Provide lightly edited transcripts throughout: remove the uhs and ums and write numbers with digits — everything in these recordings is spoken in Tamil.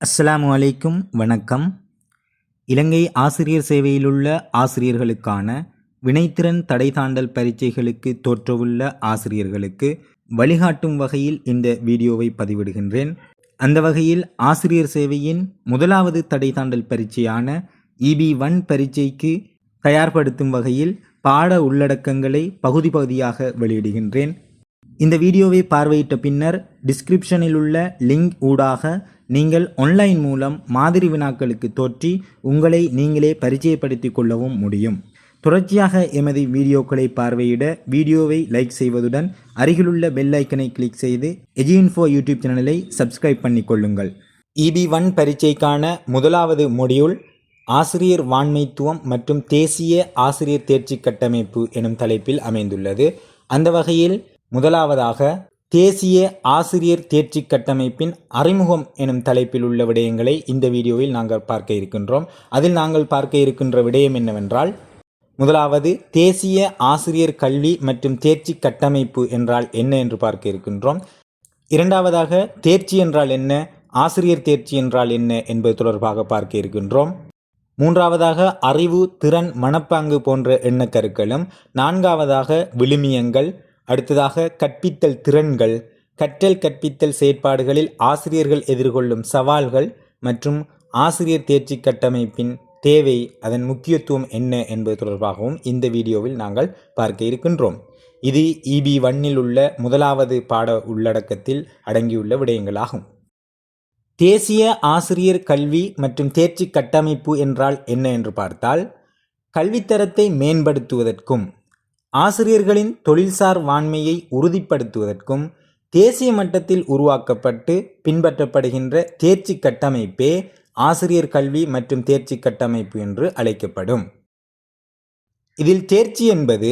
அஸ்ஸலாமு அலைக்கும் வணக்கம். இலங்கை ஆசிரியர் சேவையிலுள்ள ஆசிரியர்களுக்கான வினைத்திறன் தடை தாண்டல் பரீட்சைகளுக்கு தோற்றவுள்ள ஆசிரியர்களுக்கு வழிகாட்டும் வகையில் இந்த வீடியோவை பதிவிடுகின்றேன். அந்த வகையில் ஆசிரியர் சேவையின் முதலாவது தடை தாண்டல் பரீட்சையான EB1 பரீட்சைக்கு தயார்படுத்தும் வகையில் பாட உள்ளடக்கங்களை பகுதி பகுதியாக வெளியிடுகின்றேன். இந்த வீடியோவை பார்வையிட்ட பின்னர் டிஸ்கிரிப்ஷனில் உள்ள லிங்க் ஊடாக நீங்கள் ஆன்லைன் மூலம் மாதிரி வினாக்களுக்கு தோற்றி உங்களை நீங்களே பரிச்சயப்படுத்திக் கொள்ளவும் முடியும். தொடர்ச்சியாக எமது வீடியோக்களை பார்வையிட வீடியோவை லைக் செய்வதுடன் அருகிலுள்ள பெல் ஐக்கனை கிளிக் செய்து எஜிஇன்ஃபோ யூடியூப் சேனலை சப்ஸ்கிரைப் பண்ணிக்கொள்ளுங்கள். EB1 பரீட்சைக்கான முதலாவது மொடியூல் ஆசிரியர் வான்மைத்துவம் மற்றும் தேசிய ஆசிரியர் தேர்ச்சி கட்டமைப்பு எனும் தலைப்பில் அமைந்துள்ளது. அந்த வகையில் முதலாவதாக தேசிய ஆசிரியர் தேர்ச்சி கட்டமைப்பின் அறிமுகம் எனும் தலைப்பில் உள்ள விடயங்களை இந்த வீடியோவில் நாங்கள் பார்க்க இருக்கின்றோம். அதில் நாங்கள் பார்க்க இருக்கின்ற விடயம் என்னவென்றால், முதலாவது தேசிய ஆசிரியர் கல்வி மற்றும் தேர்ச்சி கட்டமைப்பு என்றால் என்ன என்று பார்க்க இருக்கின்றோம். இரண்டாவதாக தேர்ச்சி என்றால் என்ன, ஆசிரியர் தேர்ச்சி என்றால் என்ன என்பது தொடர்பாக பார்க்க இருக்கின்றோம். மூன்றாவதாக அறிவு, திறன், மனப்பாங்கு போன்ற எண்ணக்கருக்களும். நான்காவதாக விழுமியங்கள். அடுத்ததாக கற்பித்தல் திறன்கள், கற்றல் கற்பித்தல் செயற்பாடுகளில் ஆசிரியர்கள் எதிர்கொள்ளும் சவால்கள் மற்றும் ஆசிரியர் தேர்ச்சி கட்டமைப்பின் தேவை, அதன் முக்கியத்துவம் என்ன என்பது தொடர்பாகவும் இந்த வீடியோவில் நாங்கள் பார்க்க இருக்கின்றோம். இது EB1 உள்ள முதலாவது பாட உள்ளடக்கத்தில் அடங்கியுள்ள விடயங்களாகும். தேசிய ஆசிரியர் கல்வி மற்றும் தேர்ச்சி கட்டமைப்பு என்றால் என்ன என்று பார்த்தால், கல்வித்தரத்தை மேம்படுத்துவதற்கும் ஆசிரியர்களின் தொழில்சார் வான்மையை உறுதிப்படுத்துவதற்கும் தேசிய மட்டத்தில் உருவாக்கப்பட்டு பின்பற்றப்படுகின்ற தேர்ச்சி கட்டமைப்பே ஆசிரியர் கல்வி மற்றும் தேர்ச்சி கட்டமைப்பு என்று அழைக்கப்படும். இதில் தேர்ச்சி என்பது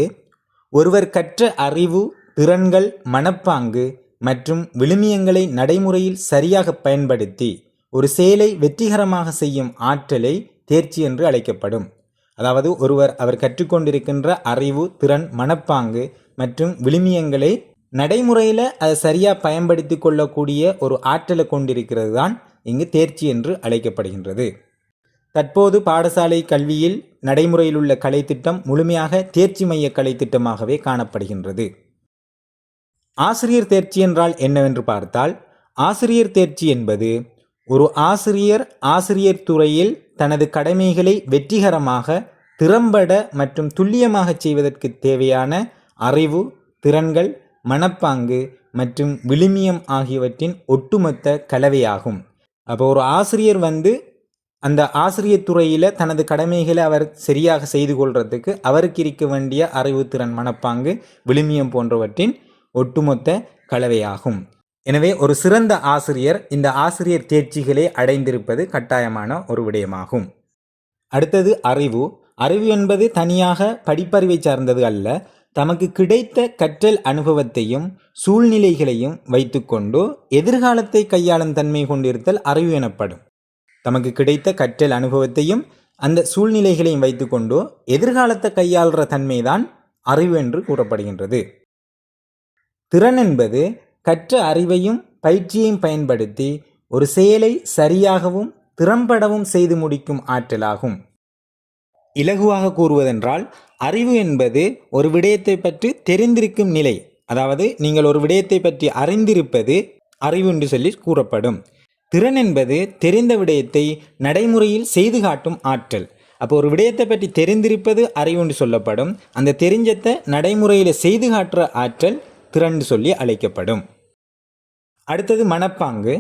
ஒருவர் கற்ற அறிவு, திறன்கள், மனப்பாங்கு மற்றும் விழுமியங்களை நடைமுறையில் சரியாக பயன்படுத்தி ஒரு செயலை வெற்றிகரமாக செய்யும் ஆற்றலை தேர்ச்சி என்று அழைக்கப்படும். அதாவது அவர் கற்றுக்கொண்டிருக்கின்ற அறிவு, திறன், மனப்பாங்கு மற்றும் விழுமியங்களை நடைமுறையில் அதை சரியாக பயன்படுத்தி கொள்ளக்கூடிய ஒரு ஆற்றலை கொண்டிருக்கிறது தான் இங்கு தேர்ச்சி என்று அழைக்கப்படுகின்றது. தற்போது பாடசாலை கல்வியில் நடைமுறையில் உள்ள கலைத்திட்டம் முழுமையாக தேர்ச்சி மைய கலைத்திட்டமாகவே காணப்படுகின்றது. ஆசிரியர் தேர்ச்சி என்றால் என்னவென்று பார்த்தால், ஆசிரியர் தேர்ச்சி என்பது ஒரு ஆசிரியர் துறையில் தனது கடமைகளை வெற்றிகரமாக, திறம்பட மற்றும் துல்லியமாக செய்வதற்கு தேவையான அறிவு, திறன்கள், மனப்பாங்கு மற்றும் விழுமியம் ஆகியவற்றின் ஒட்டுமொத்த கலவையாகும். அப்போ ஒரு ஆசிரியர் அந்த ஆசிரியர் துறையில் தனது கடமைகளை அவர் சரியாக செய்து கொள்வதற்கு அவருக்கு இருக்க வேண்டிய அறிவு, திறன், மனப்பாங்கு, விழுமியம் போன்றவற்றின் ஒட்டுமொத்த கலவையாகும். எனவே ஒரு சிறந்த ஆசிரியர் இந்த ஆசிரியர் தேர்ச்சிகளை அடைந்திருப்பது கட்டாயமான ஒரு விடயமாகும். அடுத்தது அறிவு. அறிவு என்பது தனியாக படிப்பறிவை சார்ந்தது அல்ல. தமக்கு கிடைத்த கற்றல் அனுபவத்தையும் சூழ்நிலைகளையும் வைத்துக்கொண்டு எதிர்காலத்தை கையாளும் தன்மை கொண்டிருத்தல் அறிவு எனப்படும். தமக்கு கிடைத்த கற்றல் அனுபவத்தையும் அந்த சூழ்நிலைகளையும் வைத்துக்கொண்டு எதிர்காலத்தை கையாளுற தன்மைதான் அறிவு என்று கூறப்படுகின்றது. திறன் என்பது கற்ற அறிவையும் பயிற்சியையும் பயன்படுத்தி ஒரு செயலை சரியாகவும் திறம்படவும் செய்து முடிக்கும் ஆற்றலாகும். இலகுவாக கூறுவதென்றால், அறிவு என்பது ஒரு விடயத்தை பற்றி தெரிந்திருக்கும் நிலை. அதாவது நீங்கள் ஒரு விடயத்தை பற்றி அறிந்திருப்பது அறிவு என்று சொல்லி கூறப்படும். திறன் என்பது தெரிந்த விடயத்தை நடைமுறையில் செய்து காட்டும் ஆற்றல். அப்போ ஒரு விடயத்தை பற்றி தெரிந்திருப்பது அறிவு என்று சொல்லப்படும். அந்த தெரிஞ்சத்தை நடைமுறையில் செய்து காட்டுற ஆற்றல் திறன் சொல்லி அழைக்கப்படும். அடுத்தது மனப்பாங்கு.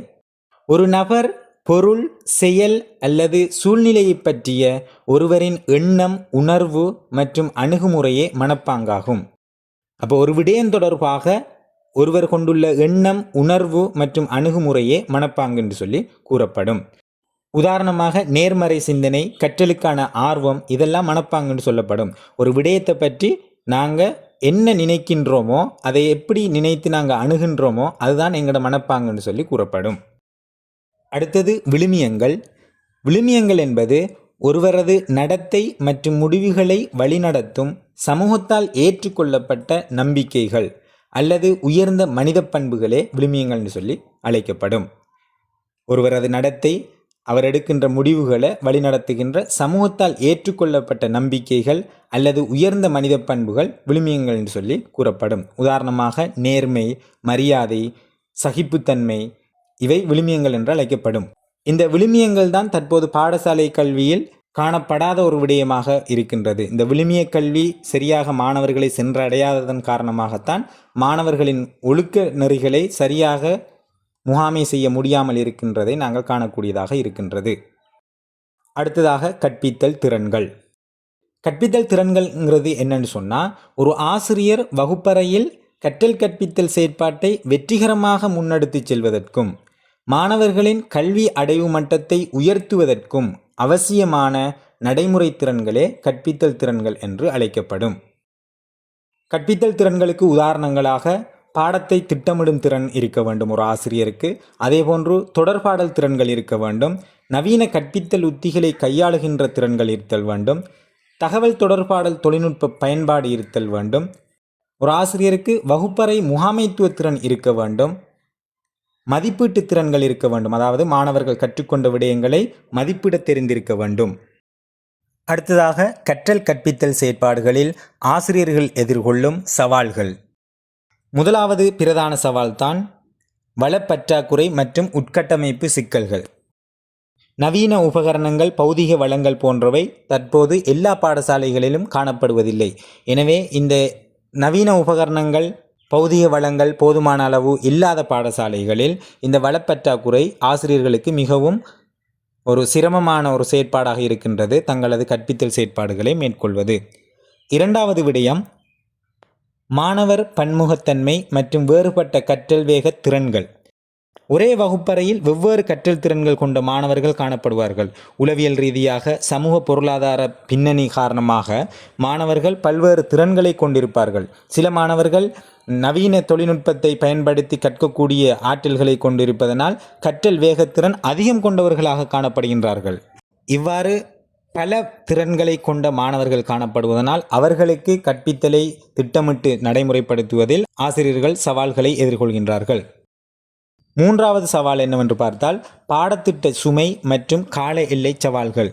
ஒரு நபர், பொருள், செயல் அல்லது சூழ்நிலையை பற்றிய ஒருவரின் எண்ணம், உணர்வு மற்றும் அணுகுமுறையே மனப்பாங்காகும். அப்போ ஒரு விடயம் தொடர்பாக ஒருவர் கொண்டுள்ள எண்ணம், உணர்வு மற்றும் அணுகுமுறையே மனப்பாங்கு என்று சொல்லி கூறப்படும். உதாரணமாக நேர்மறை சிந்தனை, கற்றலுக்கான ஆர்வம், இதெல்லாம் மனப்பாங்கு என்று சொல்லப்படும். ஒரு விடயத்தை பற்றி நாங்கள் என்ன நினைக்கின்றோமோ, அதை எப்படி நினைத்து நாங்கள் அணுகின்றோமோ அதுதான் எங்களோட மனப்பாங்குன்னு சொல்லி கூறப்படும். அடுத்தது விழுமியங்கள். விழுமியங்கள் என்பது ஒருவரது நடத்தை மற்றும் முடிவுகளை வழிநடத்தும் சமூகத்தால் ஏற்றுக்கொள்ளப்பட்ட நம்பிக்கைகள் அல்லது உயர்ந்த மனித பண்புகளே விழுமியங்கள் என்று சொல்லி அழைக்கப்படும். ஒருவரது நடத்தை, அவர் எடுக்கின்ற முடிவுகளை வழிநடத்துகின்ற சமூகத்தால் ஏற்றுக்கொள்ளப்பட்ட நம்பிக்கைகள் அல்லது உயர்ந்த மனித பண்புகள் விழுமியங்கள் என்று சொல்லி கூறப்படும். உதாரணமாக நேர்மை, மரியாதை, சகிப்புத்தன்மை இவை விழுமியங்கள் என்று அழைக்கப்படும். இந்த விழுமியங்கள் தான் தற்போது பாடசாலை கல்வியில் காணப்படாத ஒரு விடயமாக இருக்கின்றது. இந்த விழுமிய கல்வி சரியாக மாணவர்களை சென்றடையாததன் காரணமாகத்தான் மாணவர்களின் ஒழுக்க நெறிகளை சரியாக முகாமை செய்ய முடியாமல் இருக்கின்றதை நாங்கள் காணக்கூடியதாக இருக்கின்றது. அடுத்ததாக கற்பித்தல் திறன்கள். கற்பித்தல் திறன்கள்ங்கிறது என்னன்னு சொன்னால், ஒரு ஆசிரியர் வகுப்பறையில் கற்றல் கற்பித்தல் செயற்பாட்டை வெற்றிகரமாக முன்னெடுத்து செல்வதற்கும் மாணவர்களின் கல்வி அடைவு மட்டத்தை உயர்த்துவதற்கும் அவசியமான நடைமுறை திறன்களே கற்பித்தல் திறன்கள் என்று அழைக்கப்படும். கற்பித்தல் திறன்களுக்கு உதாரணங்களாக பாடத்தை திட்டமிடும் திறன் இருக்க வேண்டும் ஒரு ஆசிரியருக்கு. அதேபோன்று தொடர்பாடல் திறன்கள் இருக்க வேண்டும். நவீன கற்பித்தல் உத்திகளை கையாளுகின்ற திறன்கள் இருத்தல் வேண்டும். தகவல் தொடர்பாடல் தொழில்நுட்ப பயன்பாடு இருத்தல் வேண்டும். ஒரு ஆசிரியருக்கு வகுப்பறை முகாமைத்துவ திறன் இருக்க வேண்டும். மதிப்பீட்டு திறன்கள் இருக்க வேண்டும். அதாவது மாணவர்கள் கற்றுக்கொண்ட விடயங்களை மதிப்பிட தெரிந்திருக்க வேண்டும். அடுத்ததாக கற்றல் கற்பித்தல் செயற்பாடுகளில் ஆசிரியர்கள் எதிர்கொள்ளும் சவால்கள். முதலாவது பிரதான சவால்தான் வளப்பற்றாக்குறை மற்றும் உட்கட்டமைப்பு சிக்கல்கள். நவீன உபகரணங்கள், பௌதிக வளங்கள் போன்றவை தற்போது எல்லா பாடசாலைகளிலும் காணப்படுவதில்லை. எனவே இந்த நவீன உபகரணங்கள், பௌதிக வளங்கள் போதுமான அளவு இல்லாத பாடசாலைகளில் இந்த வளப்பற்றாக்குறை ஆசிரியர்களுக்கு மிகவும் ஒரு சிரமமான ஒரு செயற்பாடாக இருக்கின்றது, தங்களது கற்பித்தல் செயற்பாடுகளை மேற்கொள்வது. இரண்டாவது விடயம் மாணவர் பன்முகத்தன்மை மற்றும் வேறுபட்ட கற்றல் வேக திறன்கள். ஒரே வகுப்பறையில் வெவ்வேறு கற்றல் திறன்கள் கொண்ட மாணவர்கள் காணப்படுவார்கள். உளவியல் ரீதியாக, சமூக பொருளாதார பின்னணி காரணமாக மாணவர்கள் பல்வேறு திறன்களை கொண்டிருப்பார்கள். சில மாணவர்கள் நவீன தொழில்நுட்பத்தை பயன்படுத்தி கற்கக்கூடிய ஆற்றல்களை கொண்டிருப்பதனால் கற்றல் வேகத்திறன் அதிகம் கொண்டவர்களாக காணப்படுகின்றார்கள். இவ்வாறு பல திறன்களை கொண்ட மாணவர்கள் காணப்படுவதனால் அவர்களுக்கு கற்பித்தலை திட்டமிட்டு நடைமுறைப்படுத்துவதில் ஆசிரியர்கள் சவால்களை எதிர்கொள்கின்றார்கள். மூன்றாவது சவால் என்னவென்று பார்த்தால் பாடத்திட்ட சுமை மற்றும் கால எல்லை சவால்கள்.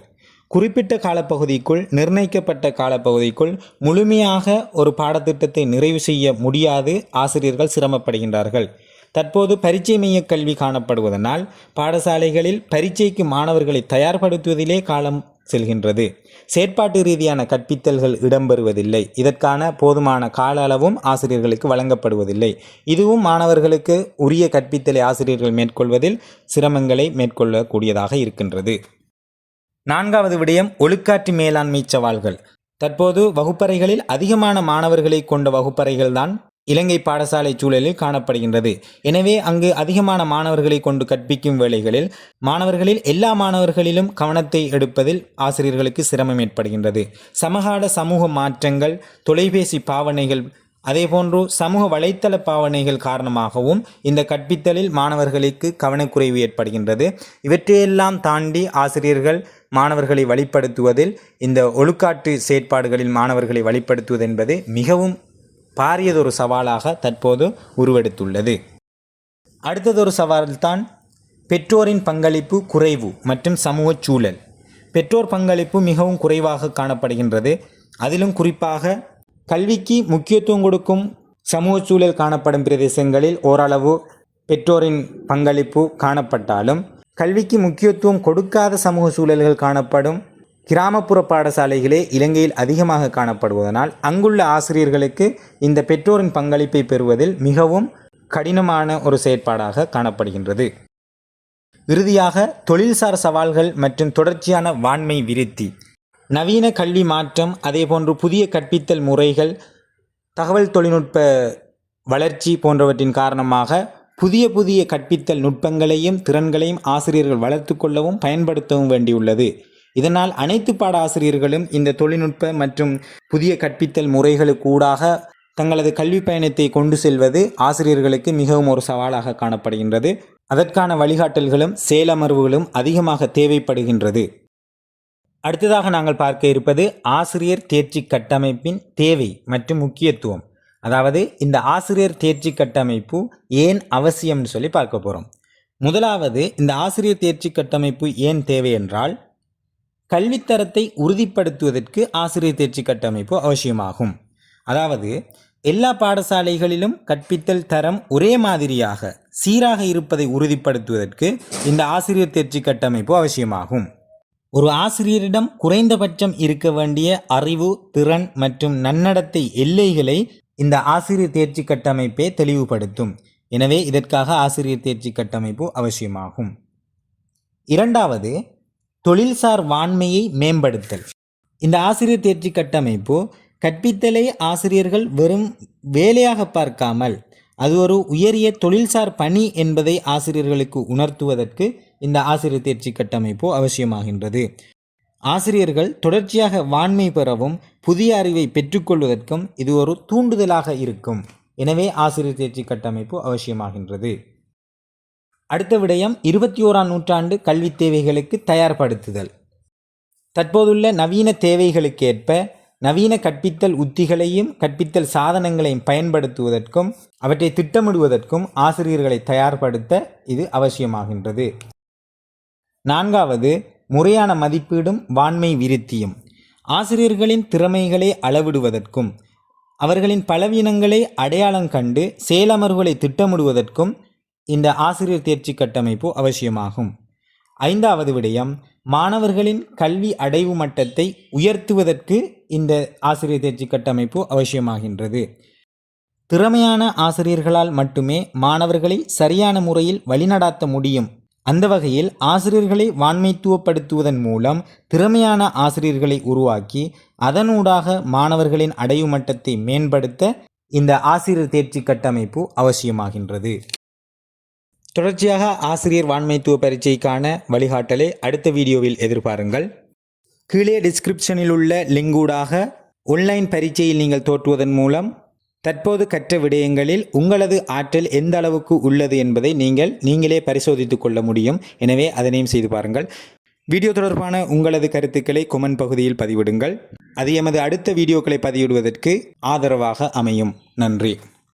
குறிப்பிட்ட காலப்பகுதிக்குள், நிர்ணயிக்கப்பட்ட காலப்பகுதிக்குள் முழுமையாக ஒரு பாடத்திட்டத்தை நிறைவு செய்ய முடியாது ஆசிரியர்கள் சிரமப்படுகின்றார்கள். தற்போது பரீட்சை மைய கல்வி காணப்படுவதனால் பாடசாலைகளில் பரீட்சைக்கு மாணவர்களை தயார்படுத்துவதிலே காலம் செல்கின்றது. செயற்பாட்டு ரீதியான கற்பித்தல்கள் இடம்பெறுவதில்லை. இதற்கான போதுமான கால அளவும் ஆசிரியர்களுக்கு வழங்கப்படுவதில்லை. இதுவும் மாணவர்களுக்கு உரிய கற்பித்தலை ஆசிரியர்கள் மேற்கொள்வதில் சிரமங்களை மேற்கொள்ளக்கூடியதாக இருக்கின்றது. நான்காவது விடயம் ஒழுக்காற்று மேலாண்மை சவால்கள். தற்போது வகுப்பறைகளில் அதிகமான மாணவர்களை கொண்ட வகுப்பறைகள்தான் இலங்கை பாடசாலை சூழலில் காணப்படுகின்றது. எனவே அங்கு அதிகமான மாணவர்களை கொண்டு கற்பிக்கும் வேளைகளில் மாணவர்களில் எல்லா மாணவர்களிலும் கவனத்தை எடுப்பதில் ஆசிரியர்களுக்கு சிரமம் ஏற்படுகின்றது. சமகால சமூக மாற்றங்கள், தொலைபேசி பாவனைகள், அதேபோன்று சமூக வலைத்தள பாவனைகள் காரணமாகவும் இந்த கற்பித்தலில் மாணவர்களுக்கு கவனக்குறைவு ஏற்படுகின்றது. இவற்றையெல்லாம் தாண்டி ஆசிரியர்கள் மாணவர்களை வழிப்படுத்துவதில், இந்த ஒழுக்காற்று செயற்பாடுகளில் மாணவர்களை வழிப்படுத்துவது என்பது மிகவும் பாரியதொரு சவாலாக தற்போது உருவெடுத்துள்ளது. அடுத்ததொரு சவால்தான் பெற்றோரின் பங்களிப்பு குறைவு மற்றும் சமூக சூழல். பெற்றோர் பங்களிப்பு மிகவும் குறைவாக காணப்படுகின்றது. அதிலும் குறிப்பாக கல்விக்கு முக்கியத்துவம் கொடுக்கும் சமூக சூழல் காணப்படும் பிரதேசங்களில் ஓரளவு பெற்றோரின் பங்களிப்பு காணப்பட்டாலும், கல்விக்கு முக்கியத்துவம் கொடுக்காத சமூக சூழல்கள் காணப்படும் கிராமப்புற பாடசாலைகளே இலங்கையில் அதிகமாக காணப்படுவதனால் அங்குள்ள ஆசிரியர்களுக்கு இந்த பெற்றோரின் பங்களிப்பை பெறுவதில் மிகவும் கடினமான ஒரு செயற்பாடாக காணப்படுகின்றது. இறுதியாக தொழில்சார் சவால்கள் மற்றும் தொடர்ச்சியான வாண்மை விருத்தி. நவீன கல்வி மாற்றம், அதேபோன்று புதிய கற்பித்தல் முறைகள், தகவல் தொழில்நுட்ப வளர்ச்சி போன்றவற்றின் காரணமாக புதிய கற்பித்தல் நுட்பங்களையும் திறன்களையும் ஆசிரியர்கள் வளர்த்து கொள்ளவும் பயன்படுத்தவும் வேண்டியுள்ளது. இதனால் அனைத்து பாட ஆசிரியர்களும் இந்த தொழில்நுட்ப மற்றும் புதிய கற்பித்தல் முறைகளுக்கூடாக தங்களது கல்வி பயணத்தை கொண்டு செல்வது ஆசிரியர்களுக்கு மிகவும் ஒரு சவாலாக காணப்படுகின்றது. அதற்கான வழிகாட்டல்களும் செயலமர்வுகளும் அதிகமாக தேவைப்படுகின்றது. அடுத்ததாக நாங்கள் பார்க்க இருப்பது ஆசிரியர் தேர்ச்சி கட்டமைப்பின் தேவை மற்றும் முக்கியத்துவம். அதாவது இந்த ஆசிரியர் தேர்ச்சி கட்டமைப்பு ஏன் அவசியம்னு சொல்லி பார்க்க போகிறோம். முதலாவது, இந்த ஆசிரியர் தேர்ச்சி கட்டமைப்பு ஏன் தேவை என்றால், கல்வித்தரத்தை உறுதிப்படுத்துவதற்கு ஆசிரியர் தேர்ச்சி கட்டமைப்பு அவசியமாகும். அதாவது எல்லா பாடசாலைகளிலும் கற்பித்தல் தரம் ஒரே மாதிரியாக சீராக இருப்பதை உறுதிப்படுத்துவதற்கு இந்த ஆசிரியர் தேர்ச்சி கட்டமைப்பு அவசியமாகும். ஒரு ஆசிரியரிடம் குறைந்தபட்சம் இருக்க வேண்டிய அறிவு, திறன் மற்றும் நன்னடத்தை எல்லைகளை இந்த ஆசிரியர் தேர்ச்சி கட்டமைப்பே தெளிவுபடுத்தும். எனவே இதற்காக ஆசிரியர் தேர்ச்சி கட்டமைப்பு அவசியமாகும். இரண்டாவது, தொழில்சார் வாண்மையை மேம்படுத்தல். இந்த ஆசிரியர் தேர்ச்சி கட்டமைப்பு கற்பித்தலை ஆசிரியர்கள் வெறும் வேலையாக பார்க்காமல் அது ஒரு உயரிய தொழில்சார் பணி என்பதை ஆசிரியர்களுக்கு உணர்த்துவதற்கு இந்த ஆசிரியர் தேர்ச்சி கட்டமைப்பு அவசியமாகின்றது. ஆசிரியர்கள் தொடர்ச்சியாக வாண்மை பெறவும் புதிய அறிவை பெற்றுக்கொள்வதற்கும் இது ஒரு தூண்டுதலாக இருக்கும். எனவே ஆசிரியர் தேர்ச்சி கட்டமைப்பு அவசியமாகின்றது. அடுத்த விடயம், 21ஆம் நூற்றாண்டு கல்வி தேவைகளுக்கு தயார்படுத்துதல். தற்போதுள்ள நவீன தேவைகளுக்கேற்ப நவீன கற்பித்தல் உத்திகளையும் கற்பித்தல் சாதனங்களையும் பயன்படுத்துவதற்கும் அவற்றை திட்டமிடுவதற்கும் ஆசிரியர்களை தயார்படுத்த இது அவசியமாகின்றது. நான்காவது, முறையான மதிப்பீடும் வாண்மை விருத்தியும். ஆசிரியர்களின் திறமைகளை அளவிடுவதற்கும் அவர்களின் பலவீனங்களை அடையாளம் கண்டு செயலமர்வுகளை திட்டமிடுவதற்கும் இந்த ஆசிரியர் தேர்ச்சி கட்டமைப்பு அவசியமாகும். ஐந்தாவது விடயம், மாணவர்களின் கல்வி அடைவு மட்டத்தை உயர்த்துவதற்கு இந்த ஆசிரியர் தேர்ச்சி கட்டமைப்பு அவசியமாகின்றது. திறமையான ஆசிரியர்களால் மட்டுமே மாணவர்களை சரியான முறையில் வழிநடாத்த முடியும். அந்த வகையில் ஆசிரியர்களை வாண்மைத்துவப்படுத்துவதன் மூலம் திறமையான ஆசிரியர்களை உருவாக்கி அதனூடாக மாணவர்களின் அடைவு மட்டத்தை மேம்படுத்த இந்த ஆசிரியர் தேர்ச்சி கட்டமைப்பு அவசியமாகின்றது. தொடர்ச்சியாக ஆசிரியர் வாண்மைத்துவ பரீட்சைக்கான வழிகாட்டலை அடுத்த வீடியோவில் எதிர்பாருங்கள். கீழே டிஸ்கிரிப்ஷனில் உள்ள லிங்கூடாக ஆன்லைன் பரீட்சையில் நீங்கள் தோற்றுவதன் மூலம் தற்போது கற்ற விடயங்களில் உங்களது ஆற்றல் எந்த அளவுக்கு உள்ளது என்பதை நீங்களே பரிசோதித்து கொள்ள முடியும். எனவே அதனையும் செய்து பாருங்கள். வீடியோ தொடர்பான உங்களது கருத்துக்களை கொமெண்ட் பகுதியில் பதிவிடுங்கள். அது எமது அடுத்த வீடியோக்களை பதிவிடுவதற்கு ஆதரவாக அமையும். நன்றி.